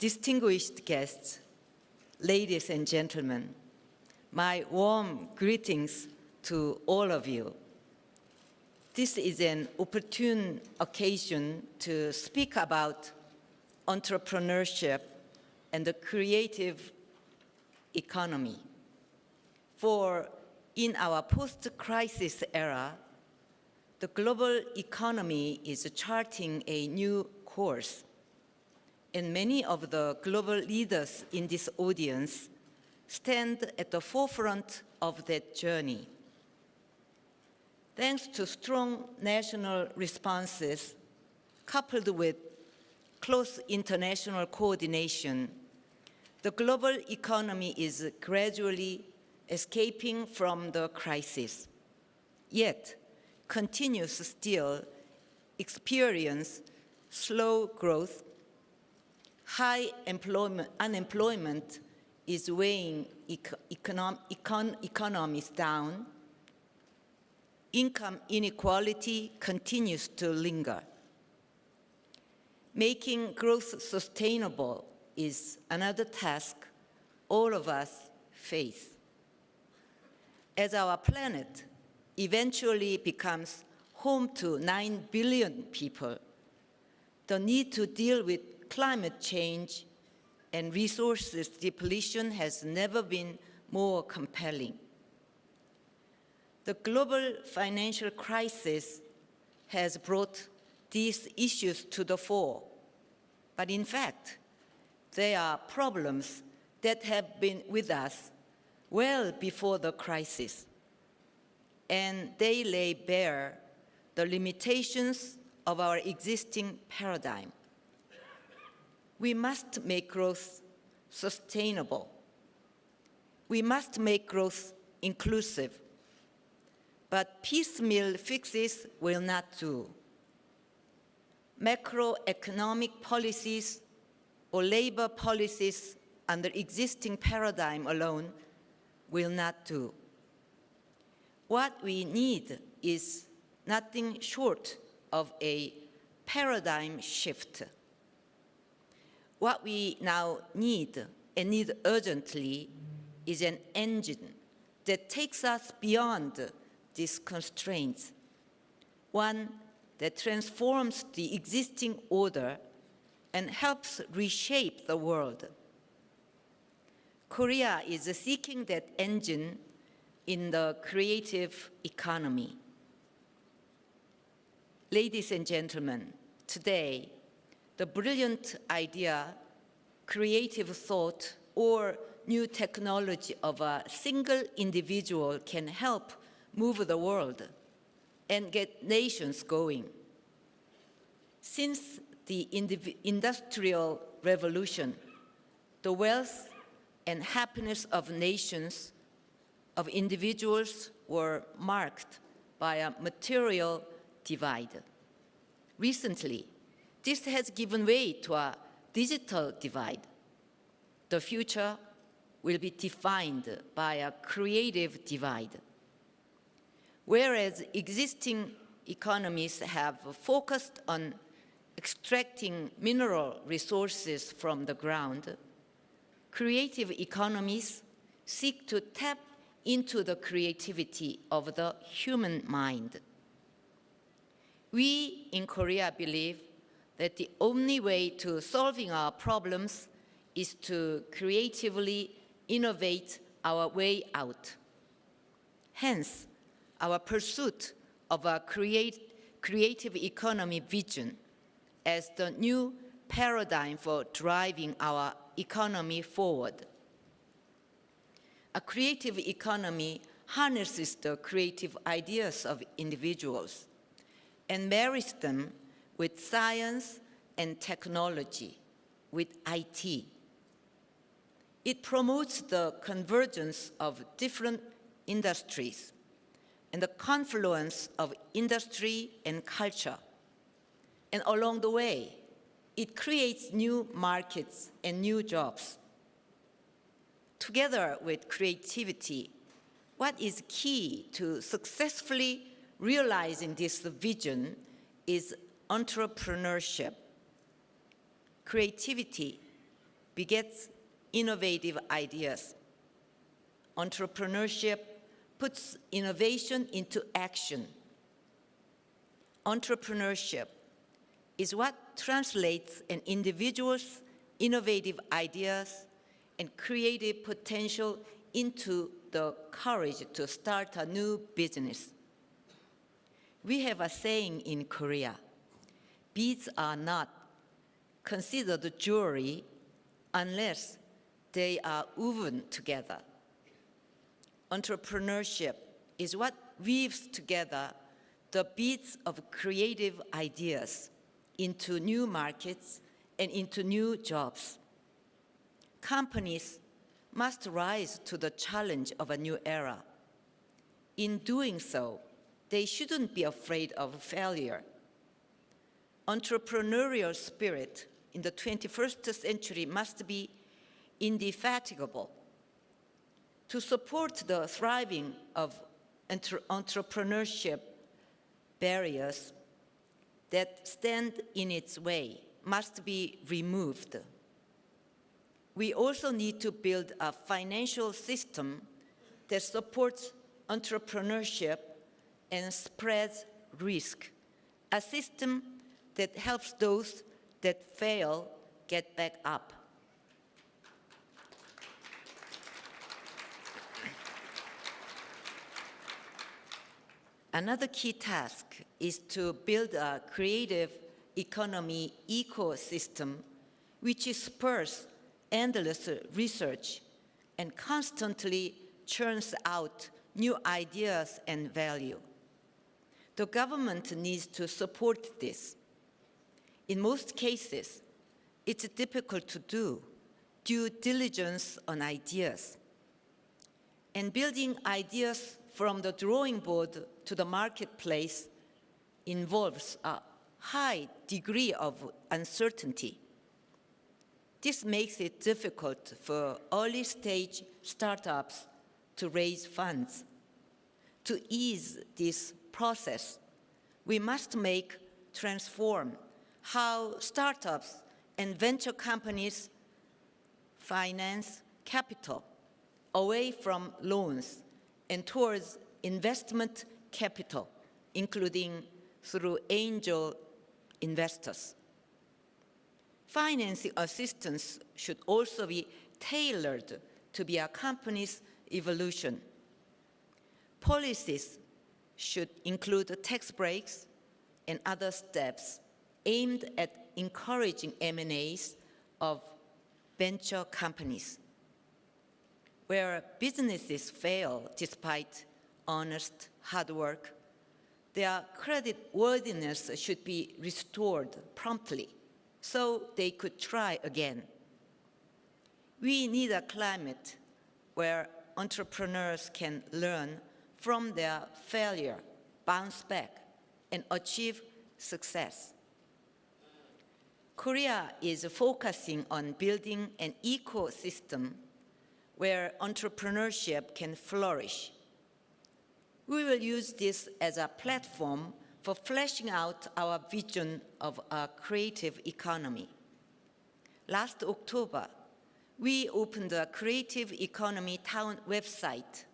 distinguished guests, ladies and gentlemen, my warm greetings to all of you. This is an opportune occasion to speak about entrepreneurship and the creative economy. For in our post-crisis era, the global economy is charting a new course. And many of the global leaders in this audience stand at the forefront of that journey. Thanks to strong national responses, coupled with close international coordination, the global economy is gradually escaping from the crisis, yet continues still experience slow growth. High unemployment is weighing economies down. Income inequality continues to linger. Making growth sustainable is another task all of us face. As our planet eventually becomes home to 9 billion people, the need to deal with climate change and resources depletion has never been more compelling. The global financial crisis has brought these issues to the fore, but in fact, they are problems that have been with us well before the crisis, and they lay bare the limitations of our existing paradigm. We must make growth sustainable. We must make growth inclusive. But piecemeal fixes will not do. Macroeconomic policies or labor policies under existing paradigm alone will not do. What we need is nothing short of a paradigm shift. What we now need, and need urgently, is an engine that takes us beyond these constraints, one that transforms the existing order and helps reshape the world. Korea is seeking that engine in the creative economy. Ladies and gentlemen, today, the brilliant idea, creative thought, or new technology of a single individual can help move the world and get nations going. Since the Industrial Revolution, the wealth and happiness of nations, of individuals, were marked by a material divide. Recently, this has given way to a digital divide. The future will be defined by a creative divide. Whereas existing economies have focused on extracting mineral resources from the ground, creative economies seek to tap into the creativity of the human mind. We in Korea believe that the only way to solving our problems is to creatively innovate our way out. Hence, our pursuit of a creative economy vision as the new paradigm for driving our economy forward. A creative economy harnesses the creative ideas of individuals and marries them with science and technology, with IT. It promotes the convergence of different industries and the confluence of industry and culture. And along the way, it creates new markets and new jobs. Together with creativity, what is key to successfully realizing this vision is entrepreneurship. Creativity begets innovative ideas. Entrepreneurship puts innovation into action. Entrepreneurship is what translates an individual's innovative ideas and creative potential into the courage to start a new business. We have a saying in Korea, beads are not considered jewelry unless they are woven together. Entrepreneurship is what weaves together the beads of creative ideas into new markets and into new jobs. Companies must rise to the challenge of a new era. In doing so, they shouldn't be afraid of failure. Entrepreneurial spirit in the 21st century must be indefatigable. To support the thriving of entrepreneurship, barriers that stand in its way must be removed. We also need to build a financial system that supports entrepreneurship and spreads risk, a system that helps those that fail get back up. Another key task is to build a creative economy ecosystem which spurs endless research and constantly churns out new ideas and value. The government needs to support this. In most cases, it's difficult to do due diligence on ideas. And building ideas from the drawing board to the marketplace involves a high degree of uncertainty. This makes it difficult for early-stage startups to raise funds. To ease this process, we must transform how startups and venture companies finance capital away from loans and towards investment capital, including through angel investors. Financing assistance should also be tailored to be a company's evolution. Policies should include tax breaks and other steps aimed at encouraging M&As of venture companies. Where businesses fail despite honest hard work, their creditworthiness should be restored promptly so they could try again. We need a climate where entrepreneurs can learn from their failure, bounce back, and achieve success. Korea is focusing on building an ecosystem where entrepreneurship can flourish. We will use this as a platform for fleshing out our vision of a creative economy. Last October, we opened a Creative Economy Town website.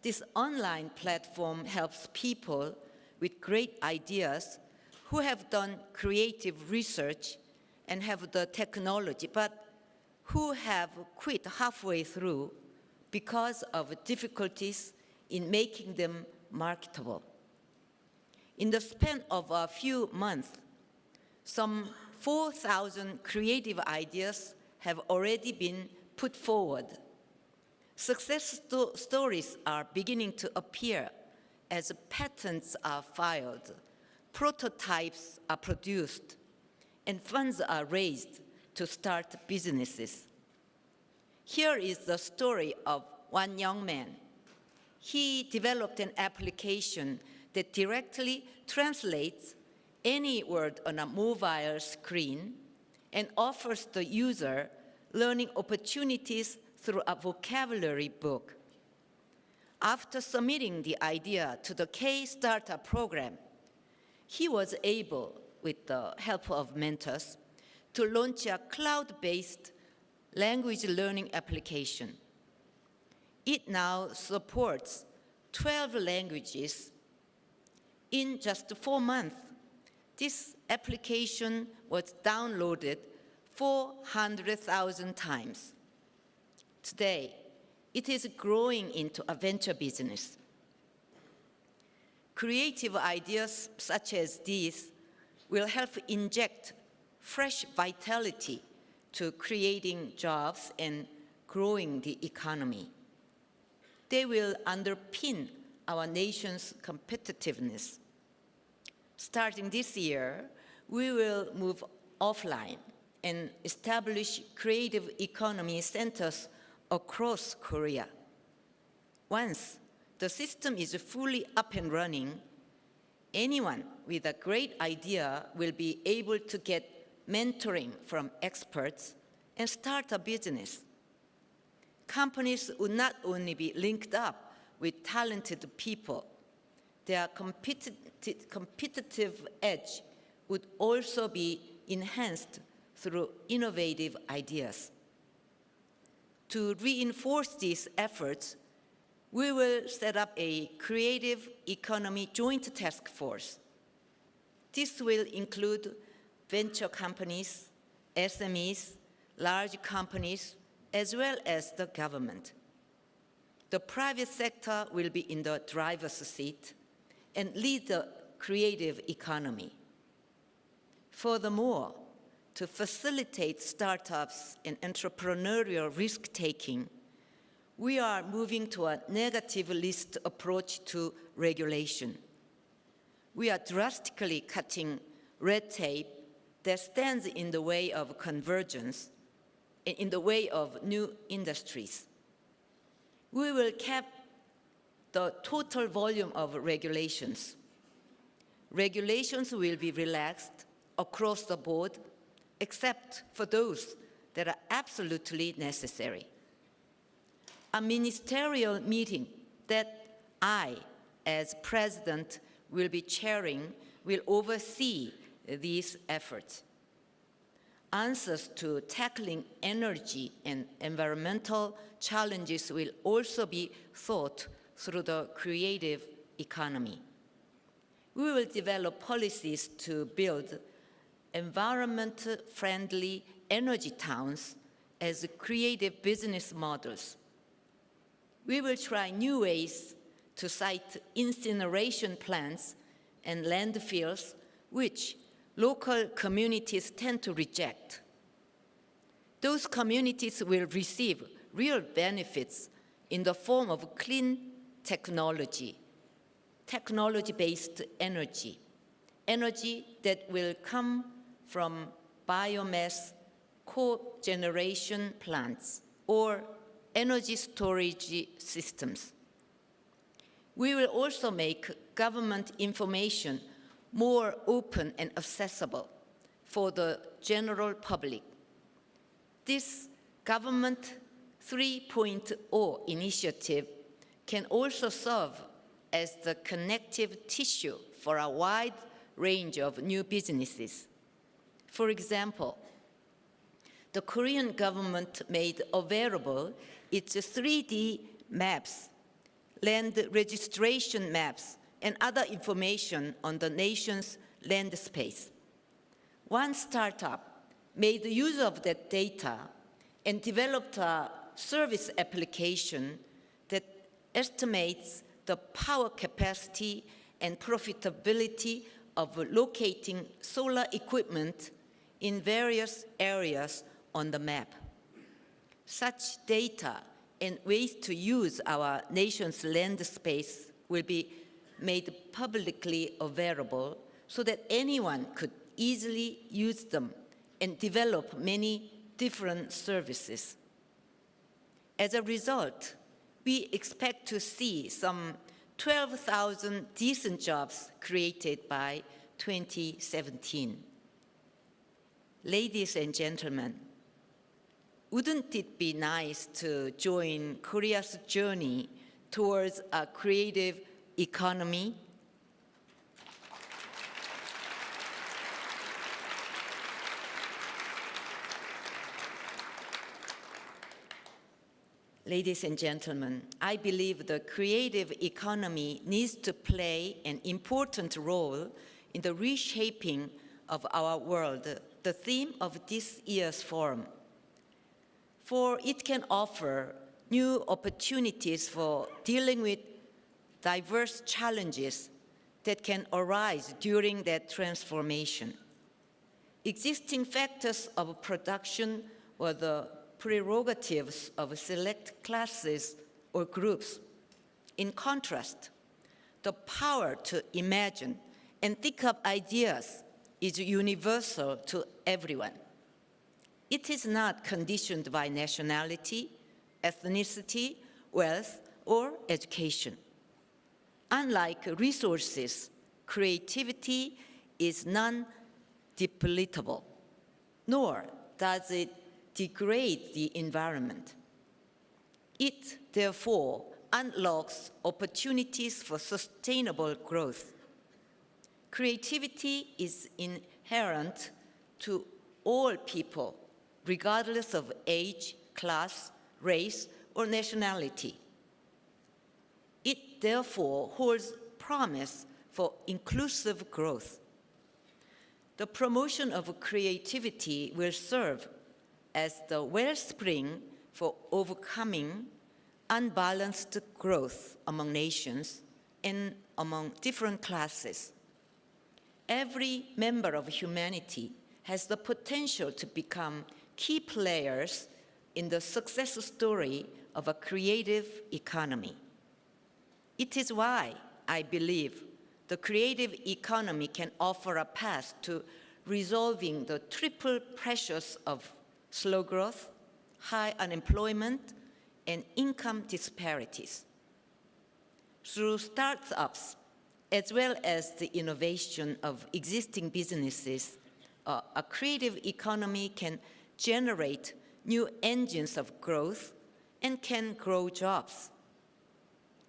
This online platform helps people with great ideas who have done creative research and have the technology, but who have quit halfway through because of difficulties in making them marketable. In the span of a few months, some 4,000 creative ideas have already been put forward. Success stories are beginning to appear as patents are filed, prototypes are produced, and funds are raised to start businesses. Here is the story of one young man. He developed an application that directly translates any word on a mobile screen and offers the user learning opportunities through a vocabulary book. After submitting the idea to the K-Startup program, he was able, with the help of mentors, to launch a cloud-based language learning application. It now supports 12 languages. In just 4 months, this application was downloaded 400,000 times. Today, it is growing into a venture business. Creative ideas such as these will help inject fresh vitality to creating jobs and growing the economy. They will underpin our nation's competitiveness. Starting this year, we will move offline and establish creative economy centers across Korea. Once the system is fully up and running, anyone with a great idea will be able to get mentoring from experts and start a business. Companies would not only be linked up with talented people, their competitive edge would also be enhanced through innovative ideas. To reinforce these efforts, we will set up a creative economy joint task force. This will include venture companies, SMEs, large companies, as well as the government. The private sector will be in the driver's seat and lead the creative economy. Furthermore, to facilitate startups and entrepreneurial risk-taking, we are moving to a negative list approach to regulation. We are drastically cutting red tape that stands in the way of convergence and in the way of new industries. We will cap the total volume of regulations. Regulations will be relaxed across the board, except for those that are absolutely necessary. A ministerial meeting that I, as president, will be chairing will oversee these efforts. Answers to tackling energy and environmental challenges will also be thought through the creative economy. We will develop policies to build environment-friendly energy towns as creative business models. We will try new ways to site incineration plants and landfills, which local communities tend to reject. Those communities will receive real benefits in the form of clean technology, technology-based energy, energy that will come from biomass cogeneration plants or energy storage systems. We will also make government information more open and accessible for the general public. This Government 3.0 initiative can also serve as the connective tissue for a wide range of new businesses. For example, the Korean government made available its 3D maps, land registration maps, and other information on the nation's land space. One startup made use of that data and developed a service application that estimates the power capacity and profitability of locating solar equipment in various areas on the map. Such data and ways to use our nation's land space will be made publicly available so that anyone could easily use them and develop many different services. As a result, we expect to see some 12,000 decent jobs created by 2017. Ladies and gentlemen, wouldn't it be nice to join Korea's journey towards a creative economy? Ladies and gentlemen, I believe the creative economy needs to play an important role in the reshaping of our world, the theme of this year's forum. For it can offer new opportunities for dealing with diverse challenges that can arise during that transformation. Existing factors of production or the prerogatives of select classes or groups. In contrast, the power to imagine and think up ideas is universal to everyone. It is not conditioned by nationality, ethnicity, wealth, or education. Unlike resources, creativity is non-depletable, nor does it degrade the environment. It, therefore, unlocks opportunities for sustainable growth. Creativity is inherent to all people, regardless of age, class, race, or nationality. It, therefore, holds promise for inclusive growth. The promotion of creativity will serve as the wellspring for overcoming unbalanced growth among nations and among different classes. Every member of humanity has the potential to become key players in the success story of a creative economy. It is why I believe the creative economy can offer a path to resolving the triple pressures of slow growth, high unemployment, and income disparities. Through startups, as well as the innovation of existing businesses, a creative economy can generate new engines of growth and can grow jobs.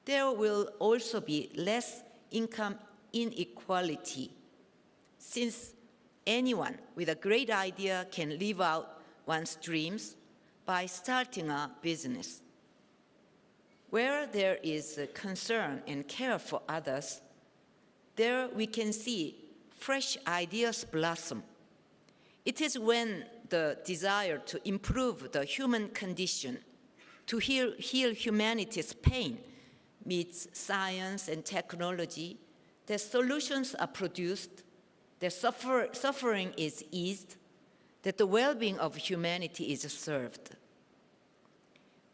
There will also be less income inequality, since anyone with a great idea can live out one's dreams by starting a business. Where there is concern and care for others, there we can see fresh ideas blossom. It is when the desire to improve the human condition, to heal humanity's pain, meets science and technology, that solutions are produced, that suffering is eased, that the well-being of humanity is served.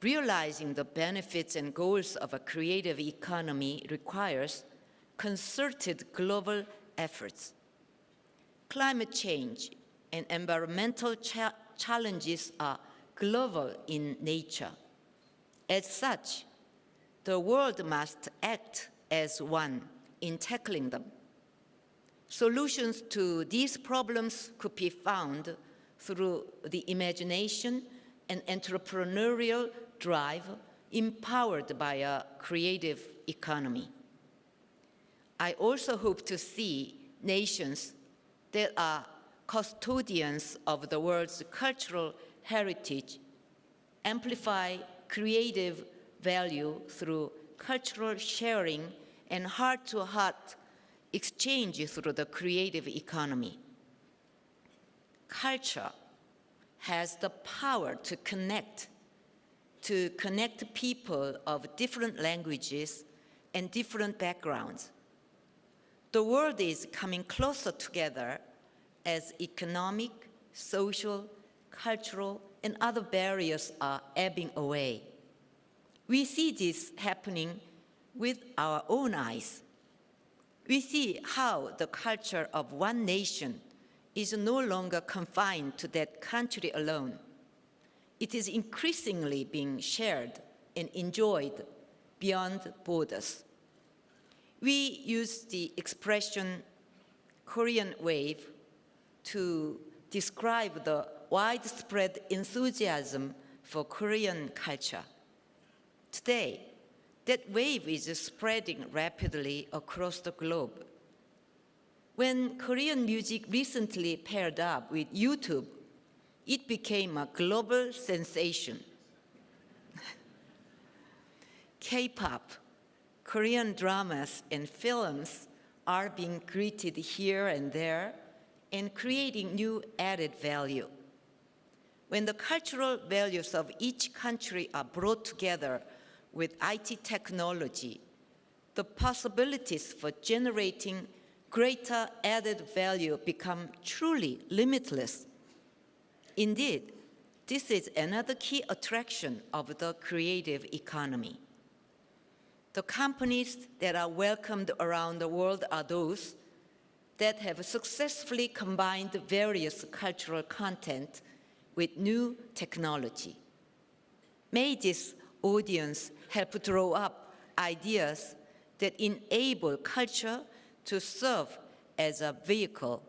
Realizing the benefits and goals of a creative economy requires concerted global efforts. Climate change and environmental challenges are global in nature. As such, the world must act as one in tackling them. Solutions to these problems could be found through the imagination and entrepreneurial drive empowered by a creative economy. I also hope to see nations that are custodians of the world's cultural heritage amplify creative value through cultural sharing and heart-to-heart exchange through the creative economy. Culture has the power to connect people of different languages and different backgrounds. The world is coming closer together as economic, social, cultural, and other barriers are ebbing away. We see this happening with our own eyes. We see how the culture of one nation is no longer confined to that country alone. It is increasingly being shared and enjoyed beyond borders. We use the expression Korean wave to describe the widespread enthusiasm for Korean culture. Today, that wave is spreading rapidly across the globe. When Korean music recently paired up with YouTube, it became a global sensation. K-pop, Korean dramas, and films are being created here and there and creating new added value. When the cultural values of each country are brought together with IT technology, the possibilities for generating greater added value become truly limitless. Indeed, this is another key attraction of the creative economy. The companies that are welcomed around the world are those that have successfully combined various cultural content with new technology. May this audience help draw up ideas that enable culture to serve as a vehicle,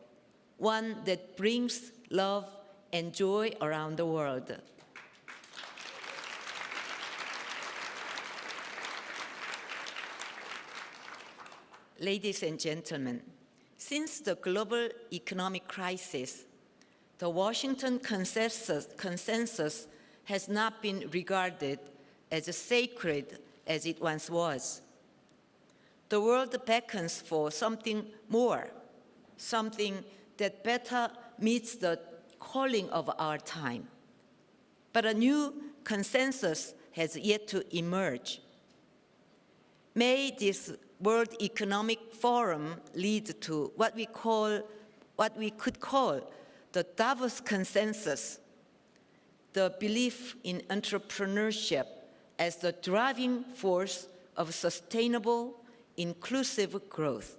one that brings love and joy around the world. Ladies and gentlemen, since the global economic crisis, the Washington consensus has not been regarded as sacred as it once was. The world beckons for something more, something that better meets the calling of our time. But a new consensus has yet to emerge. May this World Economic Forum lead to what we could call the Davos consensus, the belief in entrepreneurship as the driving force of sustainable, inclusive growth.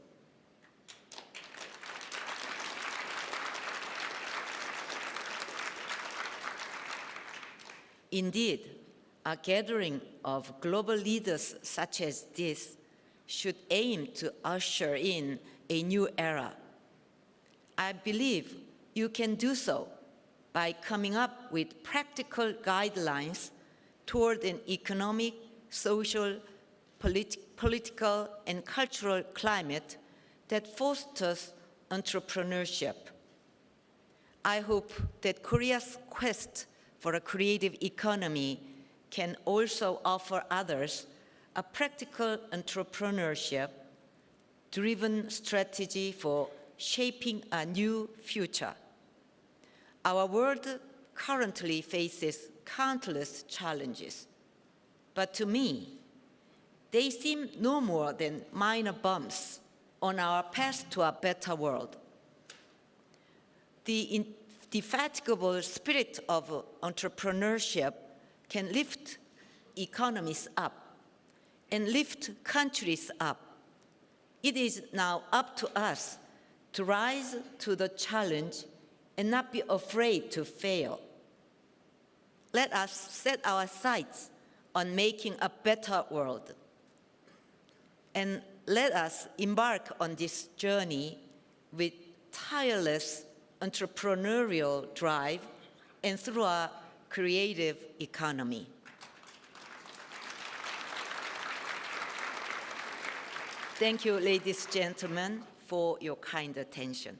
Indeed, a gathering of global leaders such as this should aim to usher in a new era. I believe you can do so by coming up with practical guidelines toward an economic, social, political, and cultural climate that fosters entrepreneurship. I hope that Korea's quest for a creative economy can also offer others a practical entrepreneurship-driven strategy for shaping a new future. Our world currently faces countless challenges, but to me, they seem no more than minor bumps on our path to a better world. The indefatigable spirit of entrepreneurship can lift economies up and lift countries up. It is now up to us to rise to the challenge and not be afraid to fail. Let us set our sights on making a better world. And let us embark on this journey with tireless entrepreneurial drive and through a creative economy. Thank you, ladies and gentlemen, for your kind attention.